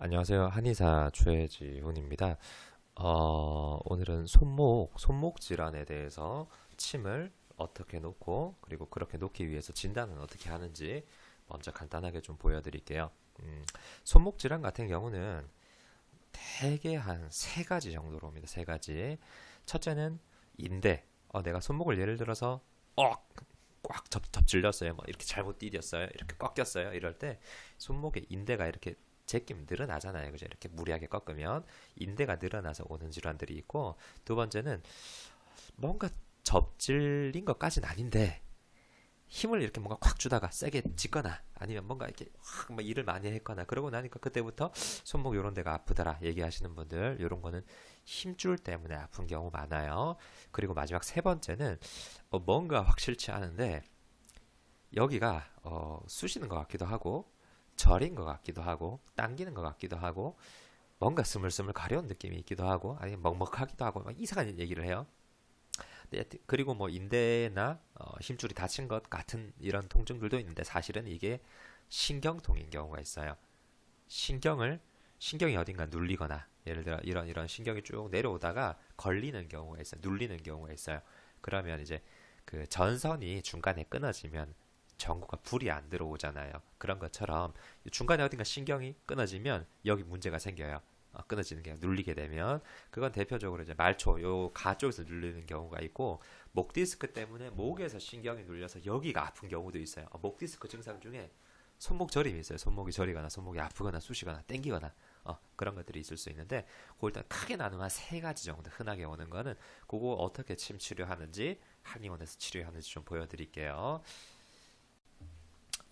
안녕하세요. 한의사 최지훈입니다. 오늘은 손목 질환에 대해서 침을 어떻게 놓고 그리고 그렇게 놓기 위해서 진단은 어떻게 하는지 먼저 간단하게 좀 보여드릴게요. 손목 질환 같은 경우는 대개 한 세 가지 정도로 옵니다. 세 가지. 첫째는 인대. 내가 손목을 예를 들어서 꽉 접질렸어요. 뭐 이렇게 잘못 디뎠어요. 이렇게 꺾였어요. 이럴 때 손목에 인대가 이렇게 제끼면 늘어나잖아요. 그죠? 이렇게 무리하게 꺾으면 인대가 늘어나서 오는 질환들이 있고, 두 번째는 뭔가 접질린 것까지는 아닌데 힘을 이렇게 뭔가 콱 주다가 세게 짚거나 아니면 뭔가 이렇게 확막 일을 많이 했거나 그러고 나니까 그때부터 손목 요런 데가 아프더라 얘기하시는 분들, 요런 거는 힘줄 때문에 아픈 경우 많아요. 그리고 마지막 세 번째는 뭔가 확 싫지 않은데 여기가 쑤시는 것 같기도 하고 저린 것 같기도 하고 당기는 것 같기도 하고 뭔가 스물스물 가려운 느낌이 있기도 하고 아니면 먹먹하기도 하고 막 이상한 얘기를 해요. 네, 그리고 뭐 인대나 힘줄이 다친 것 같은 이런 통증들도 있는데 사실은 이게 신경통인 경우가 있어요. 신경이 어딘가 눌리거나 예를 들어 이런 신경이 쭉 내려오다가 걸리는 경우가 있어요. 눌리는 경우가 있어요. 그러면 이제 그 전선이 중간에 끊어지면 전구가 불이 안 들어오잖아요. 그런 것처럼 중간에 어딘가 신경이 끊어지면 여기 문제가 생겨요. 끊어지는 게 눌리게 되면 그건 대표적으로 이제 말초 요 가 쪽에서 눌리는 경우가 있고, 목 디스크 때문에 목에서 신경이 눌려서 여기가 아픈 경우도 있어요. 목 디스크 증상 중에 손목 저림이 있어요. 손목이 저리거나 손목이 아프거나 쑤시거나 땡기거나 그런 것들이 있을 수 있는데, 그걸 일단 크게 나누면 한 세 가지 정도 흔하게 오는 거는 그거 어떻게 침 치료하는지 한의원에서 치료하는지 좀 보여드릴게요.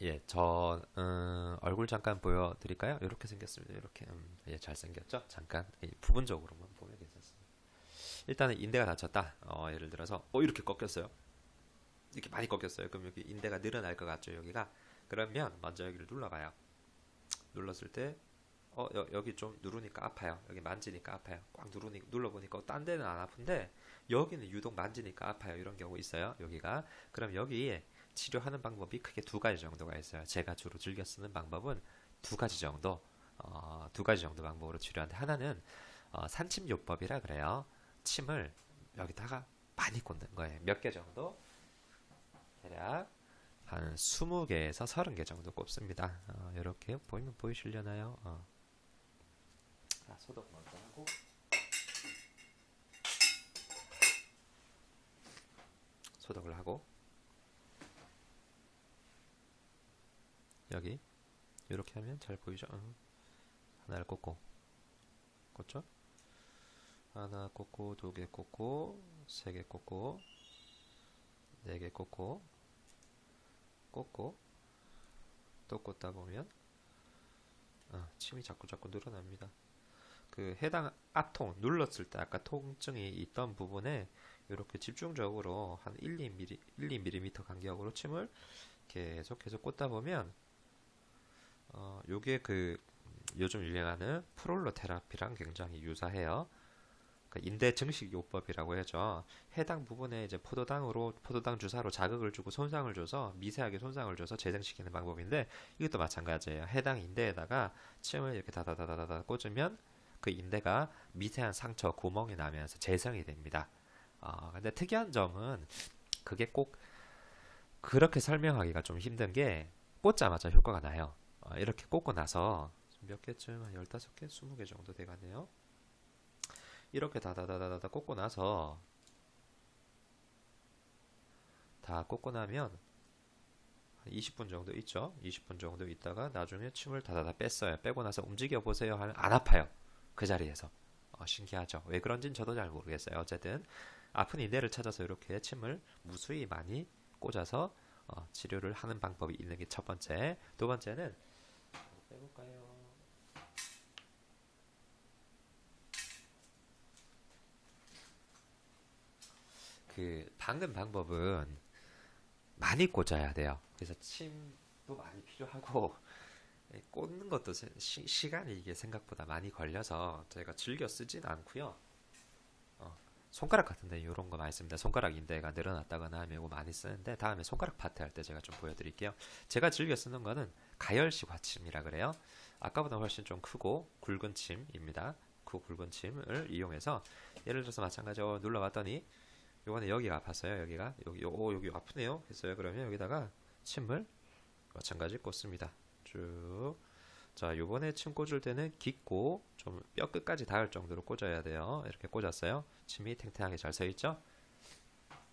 예, 얼굴 잠깐 보여드릴까요? 이렇게 생겼습니다. 이렇게 예, 잘생겼죠? 잠깐 부분적으로만 보면 괜찮습니다. 일단은 인대가 다쳤다. 예를 들어서 이렇게 꺾였어요. 이렇게 많이 꺾였어요. 그럼 여기 인대가 늘어날 것 같죠? 여기가. 그러면 먼저 여기를 눌러봐요. 눌렀을 때 여기 좀 누르니까 아파요. 여기 만지니까 아파요. 꽉 눌러보니까 딴 데는 안 아픈데 여기는 유독 만지니까 아파요. 이런 경우 있어요. 여기가. 그럼 여기에 치료하는 방법이 크게 두 가지 정도가 있어요. 제가 주로 즐겨 쓰는 방법은 두 가지 정도 방법으로 치료하는데, 하나는 산침요법이라 그래요. 침을 여기다가 많이 꽂는 거예요. 몇 개 정도? 대략 한 20개에서 30개 정도 꼽습니다. 이렇게 보이면 보이시려나요? 소독 먼저 하고 소독을 하고 여기 이렇게 하면 잘 보이죠? 하나를 꽂죠? 하나 꽂고, 두 개 꽂고, 세 개 꽂고, 네 개 꽂고, 또 꽂다 보면 침이 자꾸 늘어납니다. 그 해당 앞통 눌렀을 때 아까 통증이 있던 부분에 이렇게 집중적으로 한 1-2mm 간격으로 침을 계속 꽂다 보면 요게 그 요즘 유행하는 프롤로 테라피랑 굉장히 유사해요. 그러니까 인대 증식 요법이라고 하죠. 해당 부분에 이제 포도당 주사로 자극을 주고 손상을 줘서 미세하게 손상을 줘서 재생시키는 방법인데, 이것도 마찬가지예요. 해당 인대에다가 침을 이렇게 다다다다다 꽂으면 그 인대가 미세한 상처, 구멍이 나면서 재생이 됩니다. 근데 특이한 점은 그게 꼭 그렇게 설명하기가 좀 힘든 게 꽂자마자 효과가 나요. 이렇게 꽂고 나서 몇 개쯤 한 15개, 20개 정도 돼가네요. 이렇게 다다다다다 꽂고 나서 다 꽂고 나면 20분 정도 있죠. 20분 정도 있다가 나중에 침을 다다다 뺐어요. 빼고 나서 움직여 보세요 하면 안 아파요. 그 자리에서. 신기하죠. 왜 그런지는 저도 잘 모르겠어요. 어쨌든 아픈 인대를 찾아서 이렇게 침을 무수히 많이 꽂아서 치료를 하는 방법이 있는 게 첫 번째. 두 번째는 빼볼까요? 그 방금 방법은 많이 꽂아야 돼요. 그래서 침도 많이 필요하고 꽂는 것도 시간이 이게 생각보다 많이 걸려서 제가 즐겨 쓰진 않고요. 손가락 같은데 이런 거 많이 씁니다. 손가락 인대가 늘어났다거나 하면 이거 많이 쓰는데, 다음에 손가락 파트 할 때 제가 좀 보여드릴게요. 제가 즐겨 쓰는 거는 가열식 화침이라 그래요. 아까보다 훨씬 좀 크고 굵은 침입니다. 그 굵은 침을 이용해서 예를 들어서 마찬가지로 눌러봤더니 요번에 여기가 아팠어요. 여기 아프네요 했어요. 그러면 여기다가 침을 마찬가지 꽂습니다. 쭉. 자, 요번에 침 꽂을 때는 깊고 좀 뼈 끝까지 닿을 정도로 꽂아야 돼요. 이렇게 꽂았어요. 침이 탱탱하게 잘 서있죠?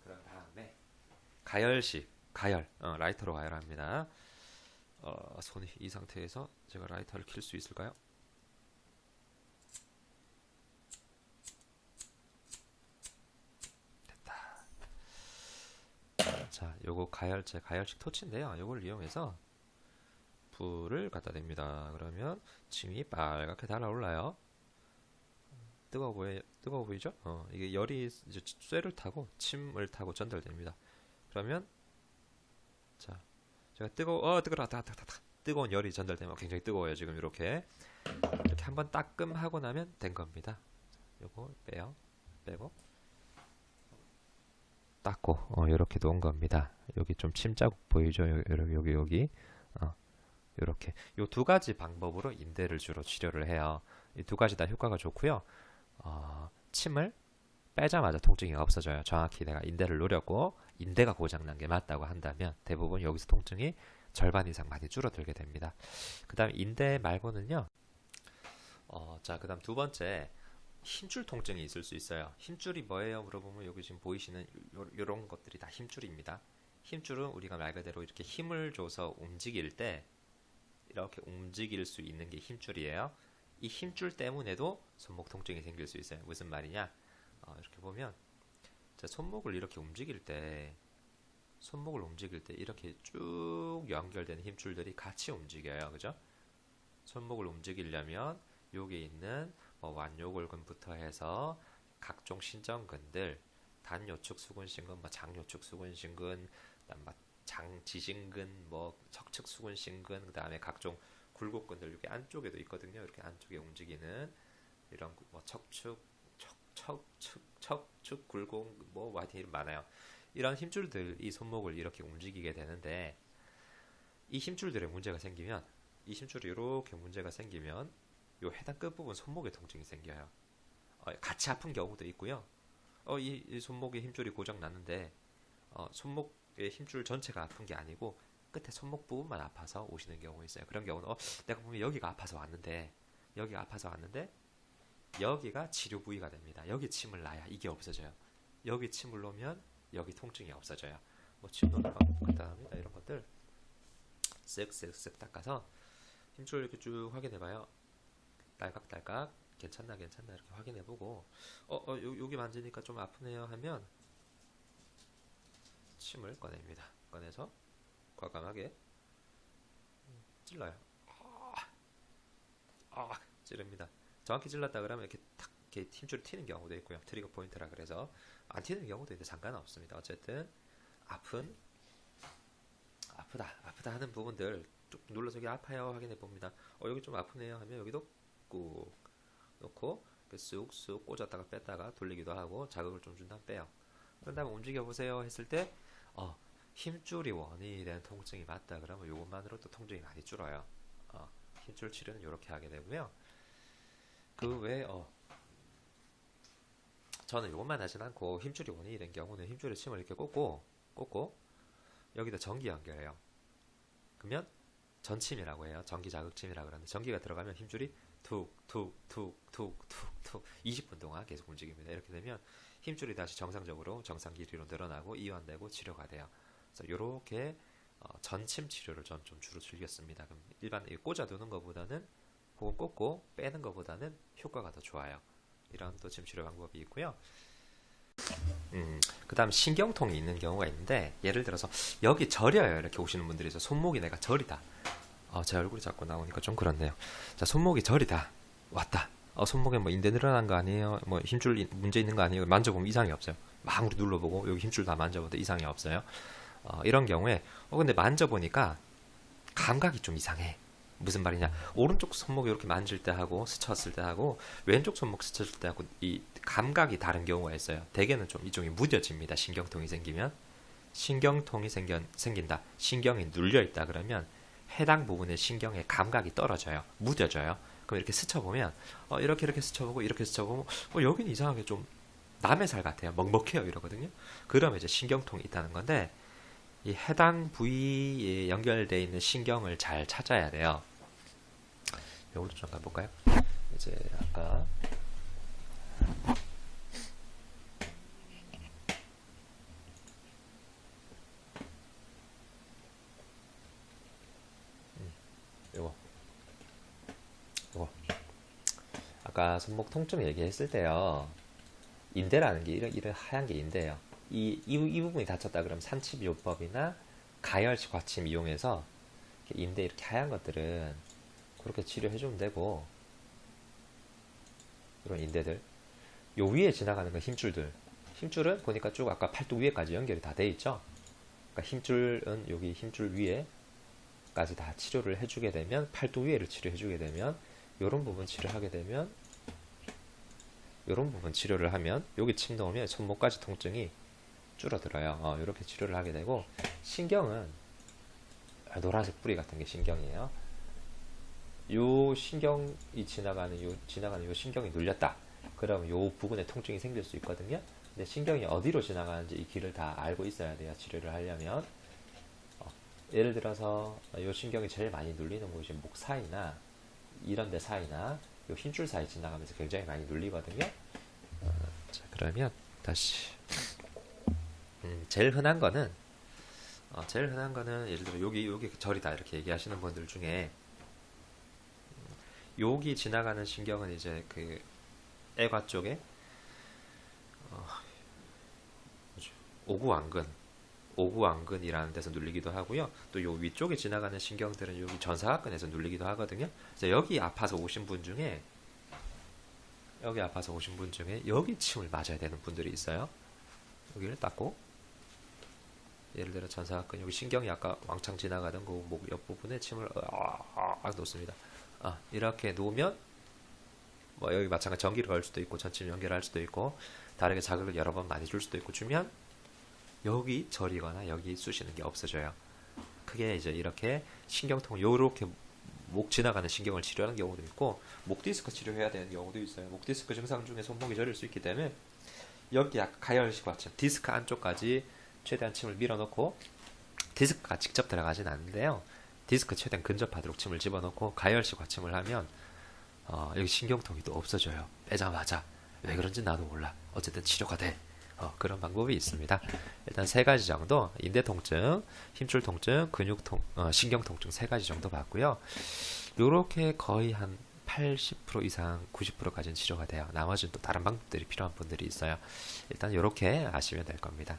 그런 다음에 가열식, 라이터로 가열합니다. 손이 이 상태에서 제가 라이터를 킬 수 있을까요? 됐다. 자, 요거 가열식 토치인데요. 요걸 이용해서 불을 갖다 댑니다. 그러면 침이 빨갛게 달아올라요. 뜨거워 보이죠? 이게 열이 이제 쇠를 타고 침을 타고 전달됩니다. 그러면 자, 제가 뜨거운 열이 전달되면 굉장히 뜨거워요. 지금 이렇게 한번 따끔하고 나면 된 겁니다. 요거 빼고 닦고 이렇게 놓은 겁니다. 여기 좀 침자국 보이죠? 여기 이렇게 요 두 가지 방법으로 인대를 주로 치료를 해요. 이 두 가지 다 효과가 좋고요. 침을 빼자마자 통증이 없어져요. 정확히 내가 인대를 노렸고 인대가 고장난 게 맞다고 한다면 대부분 여기서 통증이 절반 이상 많이 줄어들게 됩니다. 그 다음 인대 말고는요. 자, 그 다음 두 번째 힘줄 통증이 있을 수 있어요. 힘줄이 뭐예요? 물어보면 여기 지금 보이시는 요런 것들이 다 힘줄입니다. 힘줄은 우리가 말 그대로 이렇게 힘을 줘서 움직일 때 이렇게 움직일 수 있는 게 힘줄이에요. 이 힘줄 때문에도 손목 통증이 생길 수 있어요. 무슨 말이냐? 이렇게 보면 자, 손목을 움직일 때 이렇게 쭉 연결되는 힘줄들이 같이 움직여요. 그죠? 손목을 움직이려면 여기 있는 완요골근부터 해서 각종 신전근들, 단요축 수근신근, 장요축 수근신근, 장지신근, 척측 수근신근, 그 다음에 각종 굴곡근들 여기 안쪽에도 있거든요. 이렇게 안쪽에 움직이는 이런 척축, 굴곡, 하여튼 이름 많아요. 이런 힘줄들이 손목을 이렇게 움직이게 되는데 이 힘줄들에 문제가 생기면 이 힘줄이 이렇게 문제가 생기면 요 해당 끝부분 손목에 통증이 생겨요. 같이 아픈 경우도 있고요. 이 손목에 힘줄이 고장 났는데 손목의 힘줄 전체가 아픈 게 아니고 끝에 손목 부분만 아파서 오시는 경우가 있어요. 그런 경우는 내가 보면 여기가 아파서 왔는데 여기가 치료 부위가 됩니다. 여기 침을 놔야 이게 없어져요. 여기 침을 놓으면 여기 통증이 없어져요. 침 놓는 방법 간단합니다. 이런 것들 쓱쓱쓱 닦아서 힘줄 이렇게 쭉 확인해봐요. 딸깍딸깍 괜찮나 이렇게 확인해보고 여기 만지니까 좀 아프네요 하면 침을 꺼냅니다. 꺼내서 과감하게 찔러요. 찌릅니다. 정확히 찔렀다 그러면 이렇게 탁 이렇게 힘줄이 튀는 경우도 있고요. 트리거 포인트라 그래서 안 튀는 경우도 있는데 상관없습니다. 어쨌든 아프다 하는 부분들 쭉 눌러서 여기 아파요 확인해 봅니다. 여기 좀 아프네요 하면 여기도 꾹 놓고 쑥쑥 꽂았다가 뺐다가 돌리기도 하고 자극을 좀 준 다음 빼요. 그런 다음에 움직여 보세요 했을 때 힘줄이 원인이 되는 통증이 맞다 그러면 이것만으로도 통증이 많이 줄어요. 힘줄 치료는 이렇게 하게 되고요. 그 외에 저는 이것만 하진 않고 힘줄이 원인이 된 경우는 힘줄에 침을 이렇게 꽂고 여기다 전기 연결해요. 그러면 전침이라고 해요. 전기 자극침이라고 그러는데 전기가 들어가면 힘줄이 툭툭툭툭툭툭 20분 동안 계속 움직입니다. 이렇게 되면 힘줄이 다시 정상적으로 정상 길이로 늘어나고 이완되고 치료가 돼요. 그래서 이렇게 전침 치료를 전 좀 주로 즐겼습니다. 그럼 일반 꽂아두는 것보다는 혹은 꽂고 빼는 것보다는 효과가 더 좋아요. 이런 또 침 치료 방법이 있고요. 그 다음 신경통이 있는 경우가 있는데 예를 들어서 여기 저려요. 이렇게 오시는 분들이 있어요. 손목이 내가 저리다. 제 얼굴이 자꾸 나오니까 좀 그렇네요. 자, 손목이 저리다. 왔다. 손목에 인대 늘어난 거 아니에요? 힘줄 문제 있는 거 아니에요? 만져보면 이상이 없어요. 막 눌러보고 여기 힘줄 다 만져봐도 이상이 없어요. 이런 경우에 근데 만져보니까 감각이 좀 이상해. 무슨 말이냐? 오른쪽 손목 이렇게 만질 때 하고 스쳤을 때 하고 왼쪽 손목 스쳤을 때 하고 이 감각이 다른 경우가 있어요. 대개는 좀 이쪽이 무뎌집니다. 신경통이 생기면 신경통이 생긴다. 신경이 눌려 있다 그러면 해당 부분의 신경의 감각이 떨어져요. 무뎌져요. 그럼 이렇게 스쳐보면 이렇게 스쳐보고 이렇게 스쳐보면 여기는 이상하게 좀 남의 살 같아요. 먹먹해요 이러거든요. 그러면 이제 신경통이 있다는 건데 이 해당 부위에 연결되어 있는 신경을 잘 찾아야 돼요. 요것도 좀 가볼까요? 이제 아까 요거 요거 아까 손목 통증 얘기했을 때요. 인대라는 게 이런 하얀 게 인대예요. 이 부분이 다쳤다 그러면 산치비요법이나 가열식 받침 이용해서 인대 이렇게 하얀 것들은 그렇게 치료해주면 되고 이런 인대들 요 위에 지나가는 건 힘줄은 보니까 쭉 아까 팔뚝 위에까지 연결이 다 돼 있죠. 그러니까 힘줄은 여기 힘줄 위에까지 다 치료를 해주게 되면 팔뚝 위에를 치료해주게 되면 요런 부분 치료하게 되면 요런 부분 치료를 하면 여기 침 넣으면 손목까지 통증이 줄어들어요. 이렇게 치료를 하게 되고 신경은 노란색 뿌리 같은 게 신경이에요. 요 신경이 지나가는 요 신경이 눌렸다. 그러면 요 부분에 통증이 생길 수 있거든요. 근데 신경이 어디로 지나가는지 이 길을 다 알고 있어야 돼요. 치료를 하려면. 예를 들어서 요 신경이 제일 많이 눌리는 곳이 목 사이나 이런 데 사이나 요 힘줄 사이 지나가면서 굉장히 많이 눌리거든요. 자, 그러면 다시 제일 흔한 거는 예를 들어 여기 저리다 이렇게 얘기하시는 분들 중에 여기 지나가는 신경은 이제 그 애과 쪽에 오구완근이라는 데서 눌리기도 하고요. 또 요 위쪽에 지나가는 신경들은 여기 전사각근에서 눌리기도 하거든요. 그래서 여기 아파서 오신 분 중에 여기 침을 맞아야 되는 분들이 있어요. 여기를 닦고 예를 들어 전사각근 여기 신경이 아까 왕창 지나가던 그 목 옆부분에 침을 놓습니다. 이렇게 놓으면 여기 마찬가지 전기를 걸 수도 있고 전침 연결할 수도 있고 다르게 자극을 여러 번 많이 줄 수도 있고 주면 여기 저리거나 여기 쑤시는 게 없어져요. 그게 이제 이렇게 신경통 요렇게 목 지나가는 신경을 치료하는 경우도 있고 목 디스크 치료해야 되는 경우도 있어요. 목 디스크 증상 중에 손목이 저릴 수 있기 때문에 여기 약간 가열식 받침 디스크 안쪽까지 최대한 침을 밀어넣고 디스크가 직접 들어가진 않는데요. 디스크 최대한 근접하도록 침을 집어넣고 가열식 받침을 하면 여기 신경통이 또 없어져요. 빼자마자. 왜 그런지 나도 몰라. 어쨌든 치료가 돼. 그런 방법이 있습니다. 일단 세 가지 정도 인대 통증, 힘줄 통증, 신경 통증 세 가지 정도 봤고요. 요렇게 거의 한 80% 이상 90%까지는 치료가 돼요. 나머지는 또 다른 방법들이 필요한 분들이 있어요. 일단 요렇게 아시면 될 겁니다.